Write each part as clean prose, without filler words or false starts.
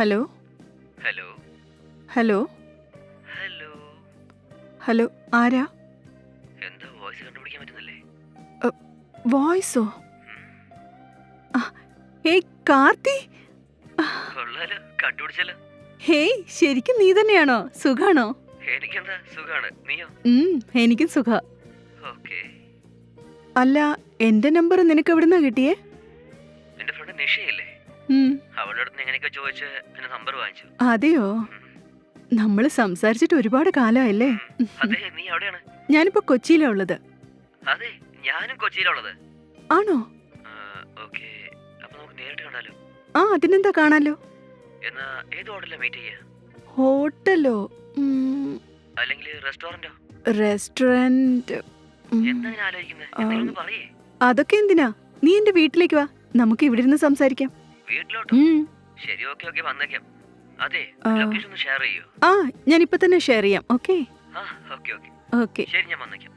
Hello hello hello hello hello ആരാ? എന്താ voice കണ്ടുപിടിക്കാൻ പറ്റുന്നില്ലേ? വോയിസോ? ഹേയ് കാർത്തി. കൊള്ളാലോ, കണ്ടുപിടിച്ചല്ലോ. ഹേയ് ശരിക്കും നീ തന്നെയാണോ? സുഖാണോ? എനിക്കെന്താ സുഖാണ്, നീയോ? എനിക്കും സുഖ. ഓക്കേ. അല്ല, എന്റെ നമ്പർ നിനക്ക് എവിടുന്നാ കിട്ടിയേ? നിന്റെ ഫ്രണ്ട് നിഷയില്ലേ, അവളുടെ അടുത്ത് എങ്ങനെയൊക്കെ ചോദിച്ച് എന്റെ നമ്പർ വാങ്ങിച്ചു. അതെയോ? നമ്മള് സംസാരിച്ചിട്ട് ഒരുപാട് കാലമായല്ലേ? അതെ, നീ എവിടെയാണ്? ഞാനിപ്പോ കൊച്ചിയിലാ ഉള്ളത്. അതെ, ഞാനും കൊച്ചിയിലുള്ളത്. ആണോ? ഓക്കേ, അപ്പൊ നമുക്ക് നേരിട്ട് കണ്ടാലോ? അതിനെന്താ, കാണാലോ. എന്നാ ഏത് ഹോട്ടലിലാ മീറ്റ് ചെയ്യാ? ഹോട്ടലോ? അല്ലെങ്കിൽ റെസ്റ്റോറന്റോ? റെസ്റ്റോറന്റ്. എന്താ ആലോചിക്കുന്നത്? എന്തെങ്കിലും പറയേ. അതൊക്കെ എന്തിനാ? നീ എന്റെ വീട്ടിലേക്ക് വാ, നമുക്ക് ഇവിടെ ഇരുന്ന് സംസാരിക്കാം. വീട്ടിലോട്ടോ? ശരി, ഓക്കേ ഓക്കേ, വന്നേക്കാം. അതെ, ലൊക്കേഷൻ ഒന്ന് ഷെയർ ചെയ്യോ? ഞാൻ ഇപ്പൊ തന്നെ ഷെയർ ചെയ്യാം. Okay okay okay okay. ശരി, ഞാൻ വന്നേക്കാം.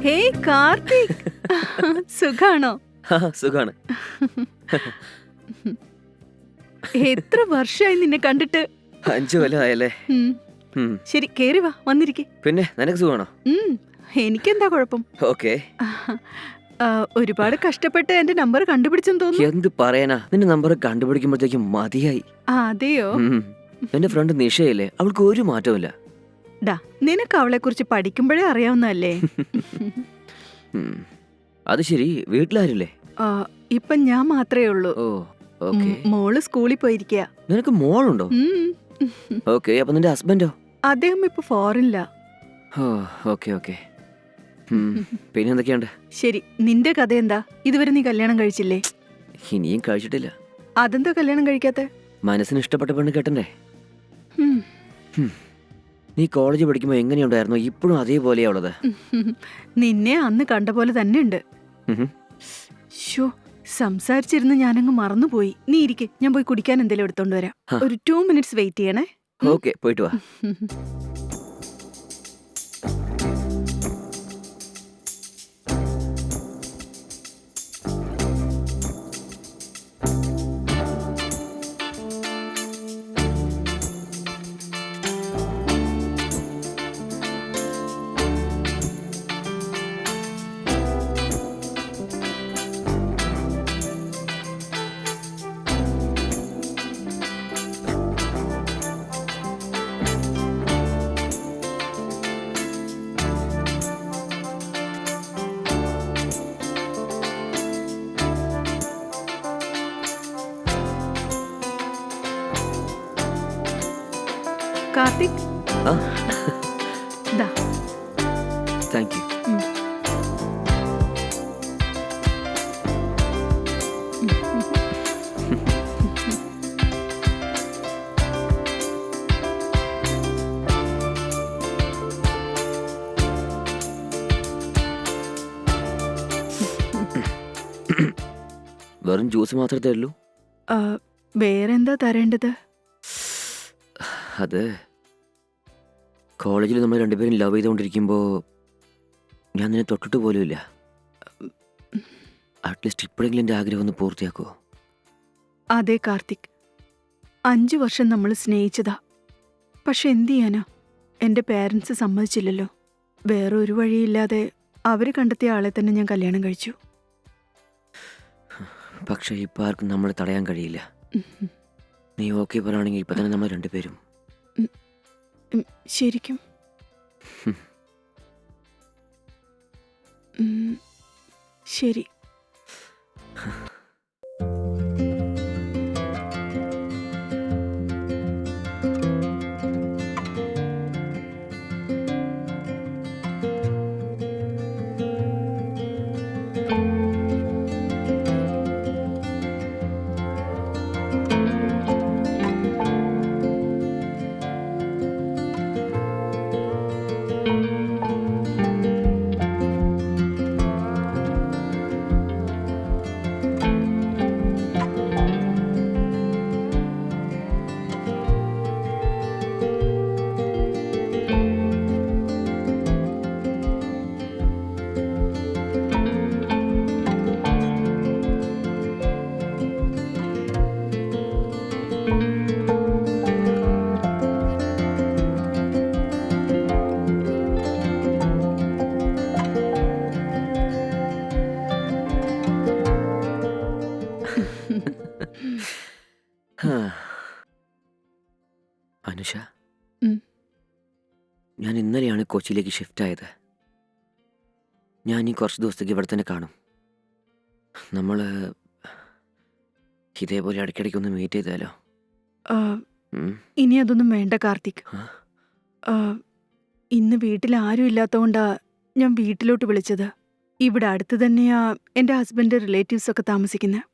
ഹേയ് കാർത്തിക്, സുഖാണോ? സുഖാണ്. എത്ര വർഷമായി നിന്നെ കണ്ടിട്ട്? 5 കൊല്ലമായല്ലേ? ശരി, കേറി വാ, വന്നിരിക്കെ. പിന്നെ നിനക്ക് സുഖാണോ? എനിക്കെന്താ കുഴപ്പം? ഓക്കേ. ഒരുപാട് കഷ്ടപ്പെട്ട് എന്റെ നമ്പർ കണ്ടുപിടിച്ചെന്ന് തോന്നുന്നു. എന്ത് പറയാനാ, നിന്റെ നമ്പർ കണ്ടുപിടിക്കുമ്പോഴത്തേക്കും മതിയായി. അതെയോ? എന്റെ ഫ്രണ്ട് നിഷയില്ലേ, അവൾക്ക് ഒരു മാറ്റമില്ല. നിനക്ക് അവളെ കുറിച്ച് പഠിക്കുമ്പോഴേ അറിയാവുന്നല്ലേ? അത് ശരി, വീട്ടിലാരില്ലേ? ഇപ്പൊ ഞാൻ മാത്രമേ ഉള്ളൂ. മോള് സ്കൂളിൽ പോയിരിക്കുക. നിനക്ക് മോളുണ്ടോ? ഓക്കേ, അപ്പൊ നിന്റെ ഹസ്ബൻഡോ? അദ്ദേഹം ഇപ്പൊ ഫോറിനില്ല. Okay okay. പിന്നെ എന്തൊക്കെയുണ്ട്? ശരി, നിന്റെ കഥ എന്താ? ഇതുവരെ നീ കല്യാണം കഴിച്ചില്ലേ? ഇനിയും കഴിച്ചിട്ടില്ല. അതെന്താ കല്യാണം കഴിക്കാത്തെ? മനസ്സിന് ഇഷ്ടപ്പെട്ട പെണ്ണ് കേട്ടണ്ടേ. നീ കോളേജ് പഠിക്കുമ്പോ എങ്ങനെയുണ്ടായിരുന്നു? ഇപ്പോഴും അതേപോലെയാ ഉള്ളത്. നിന്നെ അന്ന് കണ്ട പോലെ തന്നെ ഉണ്ട്. സംസാരിച്ചിരുന്ന് ഞാനങ്ങ് മറന്നുപോയി. നീ ഇരിക്കെ, ഞാൻ പോയി കുടിക്കാൻ എന്തെങ്കിലും എടുത്തോണ്ട് വരാം. ഒരു 2 minutes വെയിറ്റ് ചെയ്യണേ. ഓക്കേ, പോയിട്ട് വാ. Karthik, thank you. വെറും ജ്യൂസ് മാത്രമേ തരുള്ളൂ? വേറെന്താ തരേണ്ടത്? അത് കോളേജിൽ നമ്മൾ രണ്ടുപേരും ലവ് ചെയ്തുകൊണ്ടിരിക്കുമ്പോ ഞാൻ നിന്നെ തൊട്ടിട്ട് പോലുമില്ല. അറ്റ്ലീസ്റ്റ് ഇപ്പോഴെങ്കിലും എൻ്റെ ആഗ്രഹം ഒന്ന് പൂർത്തിയാക്കോ? അതെ കാർത്തിക്, 5 വർഷം നമ്മൾ സ്നേഹിച്ചതാ. പക്ഷെ എന്ത് ചെയ്യാനാ, എന്റെ പേരൻസ് സമ്മതിച്ചില്ലല്ലോ. വേറെ ഒരു വഴിയില്ലാതെ അവര് കണ്ടെത്തിയ ആളെ തന്നെ ഞാൻ കല്യാണം കഴിച്ചു. പക്ഷെ ഇപ്പൊ ആർക്കും നമ്മളെ തടയാൻ കഴിയില്ല. നീ ഓക്കെ പറയുകയാണെങ്കിൽ ഇപ്പൊ തന്നെ നമ്മൾ രണ്ടുപേരും. ശരിക്കും? ശരി. ഞാൻ ഇന്നലെയാണ് കൊച്ചിയിലേക്ക് ഷിഫ്റ്റ് ആയത്. ഞാൻ ഈ കുറച്ച് ദിവസത്തേക്ക് ഇവിടെ തന്നെ കാണും. നമ്മൾ ഇതേപോലെ ഇടയ്ക്കിടയ്ക്ക് ഒന്ന് മീറ്റ് ചെയ്താലോ? ആ, ഉം. ഇനി അതൊന്നും വേണ്ട കാർത്തിക്. ആ? ആ, ഇന്ന് വീട്ടിൽ ആരും ഇല്ലാത്തതുകൊണ്ടാ ഞാൻ വീട്ടിലോട്ട് വിളിച്ചത്. ഇവിടെ അടുത്ത് തന്നെയാ എൻ്റെ ഹസ്ബൻഡ് റിലേറ്റീവ്സ് ഒക്കെ താമസിക്കുന്നത്.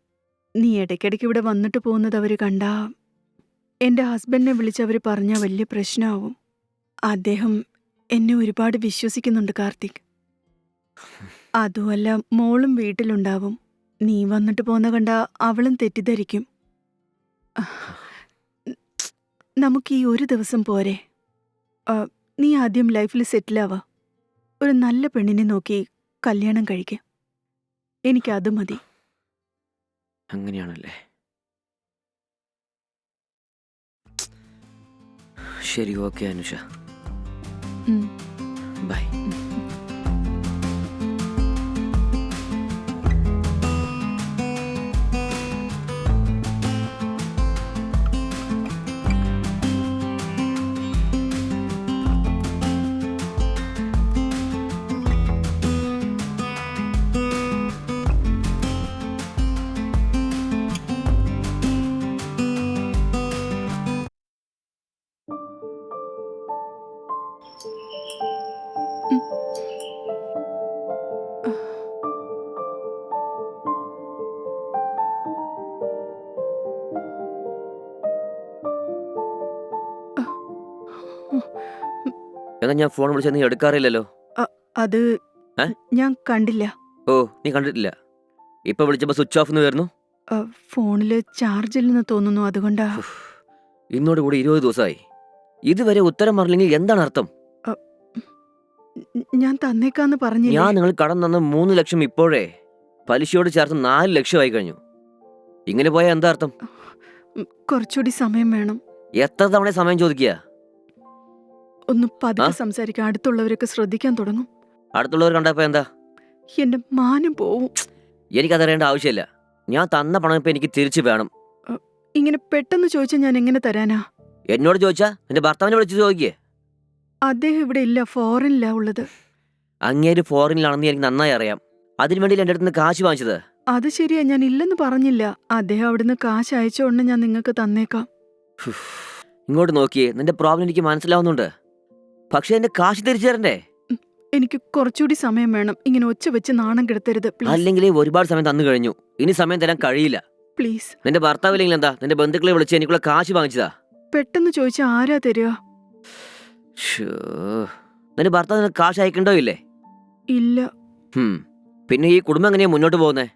നീ ഇടയ്ക്കിടയ്ക്ക് ഇവിടെ വന്നിട്ട് പോകുന്നത് അവർ കണ്ടാ എൻ്റെ ഹസ്ബൻഡിനെ വിളിച്ച് അവർ പറഞ്ഞാൽ വലിയ പ്രശ്നമാവും. അദ്ദേഹം എന്നെ ഒരുപാട് വിശ്വസിക്കുന്നുണ്ട് കാർത്തിക്. അതുമല്ല, മോളും വീട്ടിലുണ്ടാവും. നീ വന്നിട്ട് പോന്ന കണ്ട അവളും തെറ്റിദ്ധരിക്കും. നമുക്ക് ഈ ഒരു ദിവസം പോരെ? ആ, നീ ആദ്യം ലൈഫിൽ സെറ്റിലാവാ. ഒരു നല്ല പെണ്ണിനെ നോക്കി കല്യാണം കഴിക്കുക. എനിക്കത് മതി. അങ്ങനെയാണല്ലേ? ശരി, ഓക്കെ അനുഷ, ഉം. ബൈ. എന്നാ ഞാൻ ഫോൺ വിളിച്ചാൽ നീ എടുക്കാറില്ലല്ലോ? അത് ഏ? ഞാൻ കണ്ടില്ല. ഓ, നീ കണ്ടിട്ടില്ല? ഇപ്പൊ വിളിച്ചപ്പോ സ്വിച്ച് ഓഫ് എന്ന് വരുന്നു. ഫോണില് ചാർജില്ലെന്ന് തോന്നുന്നു, അതുകൊണ്ടാ. ഇന്നോട് കൂടി 20 ദിവസമായി. ഇതുവരെ ഉത്തരം പറഞ്ഞില്ലെങ്കിൽ എന്താണ് അർത്ഥം? ഞാൻ തന്നേക്കാന്ന് പറഞ്ഞില്ലേ? ഞാൻ നിങ്ങൾ കടം തന്ന 3 ലക്ഷം ഇപ്പോഴേ പലിശയോട് ചേർത്ത് 4 ലക്ഷമായി കഴിഞ്ഞു. ഇങ്ങനെ പോയാൽ എന്താ അർത്ഥം? കുറച്ചുകൂടി സമയം വേണം. എത്ര തവണ സമയം ചോദിക്കുക? ഒന്ന് പതുക്കെ സംസാരിക്കാൻ. അടുത്തുള്ളവരൊക്കെ ശ്രദ്ധിക്കാൻ തുടങ്ങും. അടുത്തുള്ളവർ കണ്ടപ്പോ എന്താ? എന്റെ മാനം പോവും. എനിക്കതറിയേണ്ട ആവശ്യമില്ല. ഞാൻ തന്ന പണം ഇപ്പൊ എനിക്ക് തിരിച്ചു വേണം. ഇങ്ങനെ പെട്ടെന്ന് ചോദിച്ചാൽ ഞാൻ എങ്ങനെ തരാനാ? എന്നോട് ചോദിച്ചാ നിന്റെ ഭർത്താവിനെ വിളിച്ച് ചോദിക്കേ. അദ്ദേഹം ഇവിടെ ഇല്ല, ഫോറിനിലാ ഉള്ളത്. അങ്ങേര് ഫോറിനിലാണെന്ന് എനിക്ക് നന്നായി അറിയാം. അതിനു വേണ്ടി എന്റെ അടുത്ത് നിന്ന് കാശ് വാങ്ങിച്ചത്. അത് ശരിയാ, ഞാൻ ഇല്ലെന്ന് പറഞ്ഞില്ല. അദ്ദേഹം അവിടുന്ന് കാശ് അയച്ച ഉടനെ ഞാൻ നിങ്ങൾക്ക് തന്നേക്കാം. ഇങ്ങോട്ട് നോക്കിയേ, നിന്റെ പ്രോബ്ലം എനിക്ക് മനസ്സിലാവുന്നുണ്ട്. പക്ഷെ എന്റെ കാശ് തിരിച്ചു തരണ്ടേ? എനിക്ക് കുറച്ചുകൂടി സമയം വേണം. ഇങ്ങനെ ഒച്ച വെച്ച് നാണം കെടുത്തരുത് പ്ലീസ്. അല്ലെങ്കിൽ ഒരുപാട് സമയം തന്നു കഴിഞ്ഞു. ഇനി സമയം തരാൻ കഴിയില്ല. പ്ലീസ്. നിന്റെ ഭർത്താവില്ലെങ്കിൽ എന്താ? നിന്റെ ബന്ധുക്കളെ വിളിച്ച് എനിക്കുള്ള കാശ് വാങ്ങിച്ചതാ. പെട്ടെന്ന് ചോദിച്ചാൽ ആരാ തരിക? നിന്റെ ഭർത്താവ് നിനക്ക് കാശ് അയക്കണ്ടോ ഇല്ലേ? ഇല്ല. പിന്നെ ഈ കുടുംബം എങ്ങനെയാ മുന്നോട്ട് പോകുന്നേ?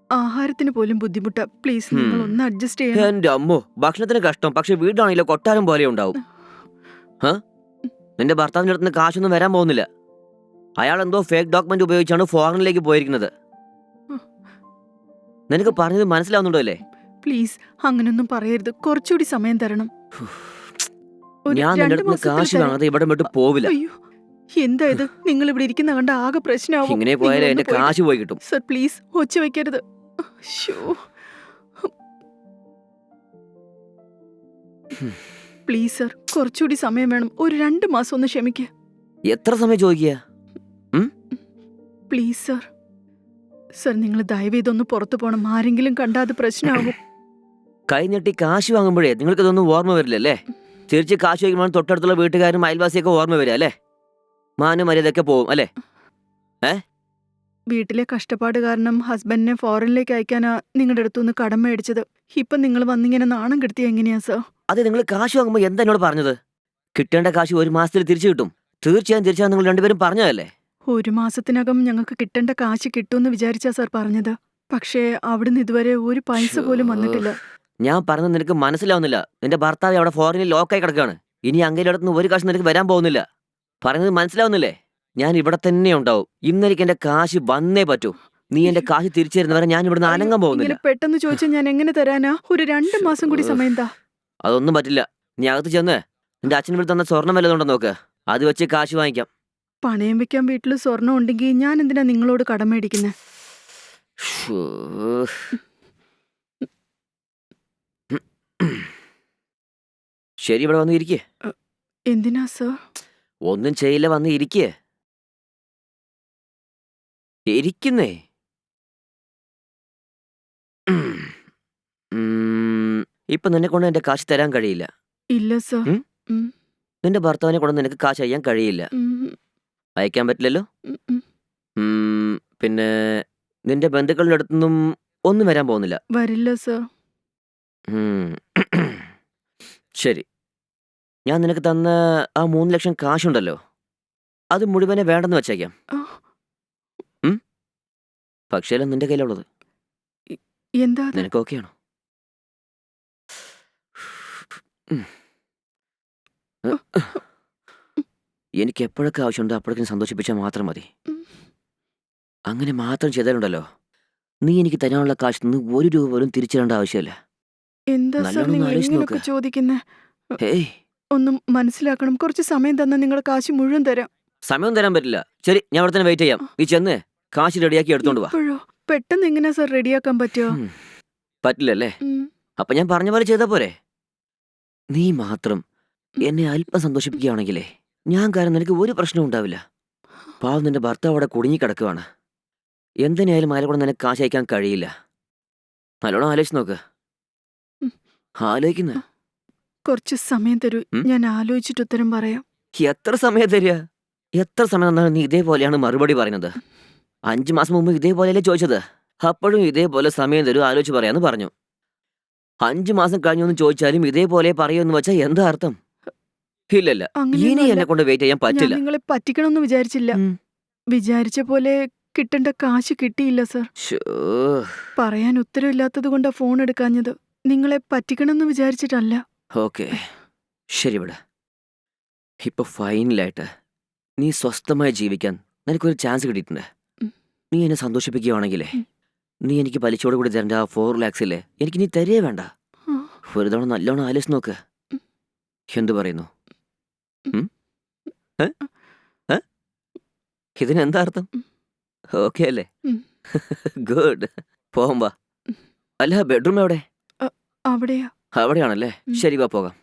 ആഹാരത്തിന് പോലും ബുദ്ധിമുട്ടാ. പ്ലീസ്, നിങ്ങൾ ഒന്ന് അഡ്ജസ്റ്റ് ചെയ്യണം. എന്റെ അമ്മോ, ഭക്ഷണത്തിന് കഷ്ടം. പക്ഷെ വീടാണെങ്കിലോ കൊട്ടാരം പോലെ ഉണ്ടാവും. നിന്റെ ഭർത്താവിന്റെ അടുത്ത് നിന്ന് കാശൊന്നും വരാൻ പോകുന്നില്ല. അയാൾ എന്തോ ഫേക്ക് ഡോക്യുമെന്റ് ഉപയോഗിച്ചാണ് ഫോറിനിലേക്ക് പോയിരിക്കുന്നത്. നിനക്ക് പറഞ്ഞത് മനസ്സിലാവുന്നുണ്ടോ അല്ലേ? പ്ലീസ്, അങ്ങനൊന്നും പറയരുത്. കുറച്ചുകൂടി സമയം തരണം. ഞാൻ നിന്റെ അടുത്ത് കാശ് വാങ്ങാതെ ഇവിടെ വിട്ട് പോവില്ല. അയ്യോ, എന്താ ഇത്? നിങ്ങൾ ഇവിടെ ഇരിക്കുന്ന കണ്ട ആകെ പ്രശ്നമാവും. ഇങ്ങനെ പോയാലേ എന്റെ കാശ് പോയി കിട്ടും. സർ പ്ലീസ്, ഒച്ച വെക്കരുത്. പ്ലീസ് സർ, കുറച്ചുകൂടി സമയം വേണം. ഒരു 2 മാസം ഒന്ന് ക്ഷമിക്ക. എത്ര സമയം ചോദിക്കുക? Please sir. സർ, നിങ്ങൾ ദയവ് ഇതൊന്ന് പുറത്തു പോണം. ആരെങ്കിലും കണ്ടാൽ അത് പ്രശ്നമാകും. കൈനീട്ടി കാശ് വാങ്ങുമ്പോഴേ നിങ്ങൾക്ക് ഇതൊന്നും ഓർമ്മ വരില്ലല്ലേ? തിരിച്ച് കാശ് വയ്ക്കുമ്പോൾ തൊട്ടടുത്തുള്ള വീട്ടുകാരും അയൽവാസിയൊക്കെ ഓർമ്മ വരിക അല്ലേ? മാനം മര്യാദയൊക്കെ പോവും അല്ലേ? വീട്ടിലെ കഷ്ടപ്പാട് കാരണം ഹസ്ബൻഡിനെ ഫോറിനിലേക്ക് അയക്കാനാ നിങ്ങളുടെ അടുത്തുനിന്ന് കടം മേടിച്ചത്. ഇപ്പൊ നിങ്ങൾ വന്നിങ്ങനെ നാണം കെടുത്തിയ എങ്ങനെയാ സർ? അതെ, നിങ്ങൾ കാശ് വാങ്ങുമ്പോൾ എന്താ എന്നോട് പറഞ്ഞത്? കിട്ടേണ്ട കാശ് 1 മാസത്തിൽ തിരിച്ചു കിട്ടും. തീർച്ചയായും തിരിച്ചാൽ നിങ്ങൾ രണ്ടുപേരും പറഞ്ഞതല്ലേ? 1 മാസത്തിനകം ഞങ്ങൾക്ക് കിട്ടേണ്ട കാശ് കിട്ടുമെന്ന് വിചാരിച്ചാ സർ പറഞ്ഞത്. പക്ഷേ അവിടുന്ന് ഇതുവരെ ഒരു പൈസ പോലും വന്നിട്ടില്ല. ഞാൻ പറഞ്ഞത് നിനക്ക് മനസ്സിലാവുന്നില്ല. നിന്റെ ഭർത്താവ് അവിടെ ഫോറിനിൽ ലോക്കായി കിടക്കാണ്. ഇനി അങ്ങേരുടെ അടുത്ത് ഒരു കാശ് നിനക്ക് വരാൻ പോകുന്നില്ല. പറയുന്നത് മനസ്സിലാവുന്നില്ലേ? ഞാൻ ഇവിടെ തന്നെ ഉണ്ടാവും. ഇന്നെനിക്ക് എന്റെ കാശ് വന്നേ പറ്റൂ. നീ എന്റെ കാശ് തിരിച്ചു തരുന്നവരെ ഞാൻ ഇവിടുന്ന് അനങ്ങാൻ പോകുന്നില്ല. പെട്ടെന്ന് ചോദിച്ചാൽ ഞാൻ എങ്ങനെ തരാനാ? ഒരു 2 മാസം കൂടി സമയം താ. അതൊന്നും പറ്റില്ല. നീ അകത്ത് ചെന്ന് നിന്റെ അച്ഛൻ ഇവിടെ തന്ന സ്വർണം വല്ലതുണ്ടോ നോക്ക്. അത് വെച്ച് കാശ് വാങ്ങിക്കാം. പണയം വെക്കാൻ വീട്ടിൽ സ്വർണം ഉണ്ടെങ്കിൽ ഞാൻ എന്തിനാ നിങ്ങളോട് കടം മേടിക്കുന്നത്? ശരി, ഇവിടെ വന്ന് ഇരിക്കേ. എന്തിനാ സർ? ഒന്നും ചെയ്യില്ല, വന്ന് ഇരിക്കേ. ഇരിക്കുന്നേ. ഇപ്പൊ നിന്നെ കൊണ്ട് എന്റെ കാശ് തരാൻ കഴിയില്ല. ഇല്ല സർ. ഉം? ഉം, നിന്റെ ഭർത്താവിനെ കൊണ്ട് നിനക്ക് കാശ് അയക്കാൻ കഴിയില്ല. ഉം, അയക്കാൻ പറ്റില്ലല്ലോ. ഉം, ഉം. പിന്നെ നിന്റെ ബന്ധുക്കളുടെ അടുത്തൊന്നും ഒന്നും വരാൻ പോകുന്നില്ല. വരില്ല സർ. ഉം. ശരി, ഞാൻ നിനക്ക് തന്ന ആ 3 ലക്ഷം കാശുണ്ടല്ലോ, അത് മുഴുവനെ വേണ്ടെന്ന് വെച്ചേക്കാം. ആ, പക്ഷേ നിന്റെ കയ്യിലുള്ളത് എന്താ അത്? നിനക്ക് ഓക്കെയാണോ? എനിക്ക് എപ്പോഴൊക്കെ ആവശ്യമുണ്ടോ അപ്പോഴേക്കും സന്തോഷിപ്പിച്ചാൽ മാത്രം മതി. ഉം. അങ്ങനെ മാത്രം ചെയ്താലുണ്ടല്ലോ, നീ എനിക്ക് തരാനുള്ള കാശിൽ നിന്ന് 1 രൂപ പോലും തിരിച്ചു തരേണ്ട ആവശ്യമില്ല. എന്താ സർ നല്ലോണം നിങ്ങൾ ആലോചിച്ച് ഇങ്ങനൊക്കെ നോക്ക്. ചോദിക്കുന്നേ? ഹേയ്, ഒന്നും മനസ്സിലാക്കണം. കുറച്ച് സമയം തന്നാൽ നിങ്ങളുടെ കാശ് മുഴുവൻ തരാം. സമയം തരാൻ പറ്റില്ല. ശരി, ഞാൻ അവിടെ തന്നെ വെയിറ്റ് ചെയ്യാം. നീ ചെന്ന് കാശ് റെഡിയാക്കി എടുത്തോണ്ട് വാ. ഇപ്പോഴോ? പെട്ടെന്ന് എങ്ങനെയാ സർ റെഡിയാക്കാൻ പറ്റുമോ? പറ്റില്ലല്ലേ? അപ്പൊ ഞാൻ പറഞ്ഞ പോലെ ചെയ്താ പോരെ? നീ മാത്രം എന്നെ അല്പം സന്തോഷിപ്പിക്കുകയാണെങ്കിലേ ഞാൻ കാരണം നിനക്ക് ഒരു പ്രശ്നവും ഉണ്ടാവില്ല. പാവം നിന്റെ ഭർത്താവ് അവിടെ കുടുങ്ങിക്കിടക്കുവാണ്. എന്തിനായാലും അയാളെ കൂടെ നിനക്ക് കാശ് അയക്കാൻ കഴിയില്ല. നല്ലോണം ആലോചിച്ച് നോക്ക്. ഉം. ആലോചിക്കുന്ന കുറച്ച് സമയം തരൂ, ഉം? ഞാൻ ആലോചിച്ചിട്ട് ഉത്തരം പറയാം. എത്ര സമയം തരിക? എത്ര സമയം തന്നാലും നീ ഇതേപോലെയാണ് മറുപടി പറയുന്നത്. 5 മാസം മുമ്പ് ഇതേപോലെയല്ലേ ചോദിച്ചത്? അപ്പോഴും ഇതേപോലെ സമയം തരൂ, ആലോചിച്ച് പറയാന്ന് പറഞ്ഞു. 5 മാസം കഴിഞ്ഞൊന്ന് ചോദിച്ചാലും ഇതേപോലെ പറയുമെന്ന് വെച്ചാൽ എന്താ അർത്ഥം? ഇല്ലല്ല, ഇനി അങ്ങനെയൊന്നുമല്ല. എന്നെ കൊണ്ട് വെയിറ്റ് ചെയ്യാൻ ഞാൻ പറ്റില്ല. നിങ്ങളെ പറ്റിക്കണമെന്ന് വിചാരിച്ചില്ല. ഉം. വിചാരിച്ച പോലെ കിട്ടേണ്ട കാശ് കിട്ടിയില്ല സർ. ശ്ശോ. പറയാൻ ഉത്തരവില്ലാത്തത് കൊണ്ടാ ഫോൺ എടുക്കാഞ്ഞത്. നിങ്ങളെ പറ്റിക്കണമെന്ന് വിചാരിച്ചിട്ടല്ല. ഓക്കെ, ശരി, വിട. ഇപ്പൊ ഫൈനലായിട്ട് നീ സ്വസ്ഥമായി ജീവിക്കാൻ നിനക്കൊരു ചാൻസ് കിട്ടിയിട്ടുണ്ട്. ഉം. നീ എന്നെ സന്തോഷിപ്പിക്കുകയാണെങ്കിലേ ഉം. നീ എനിക്ക് പലിശയോട് കൂടി തരേണ്ട ആ 4 lakhs എനിക്ക് നീ തരേ വേണ്ട. ആ, ഒരു തവണ നല്ലോണം ആലോചിച്ച് നോക്ക്. ഉം. എന്തു പറയുന്നു? ഉം. ഏ? ഏ? ഇതിനെന്താ അർത്ഥം? ഉം. ഓക്കെ അല്ലേ? ഉം. ഗുഡ്. പോകാം വാ. അല്ല, ബെഡ്റൂം എവിടെ? അവിടെയാ. അവിടെയാണല്ലേ? ഉം. ശരി, വാ പോകാം.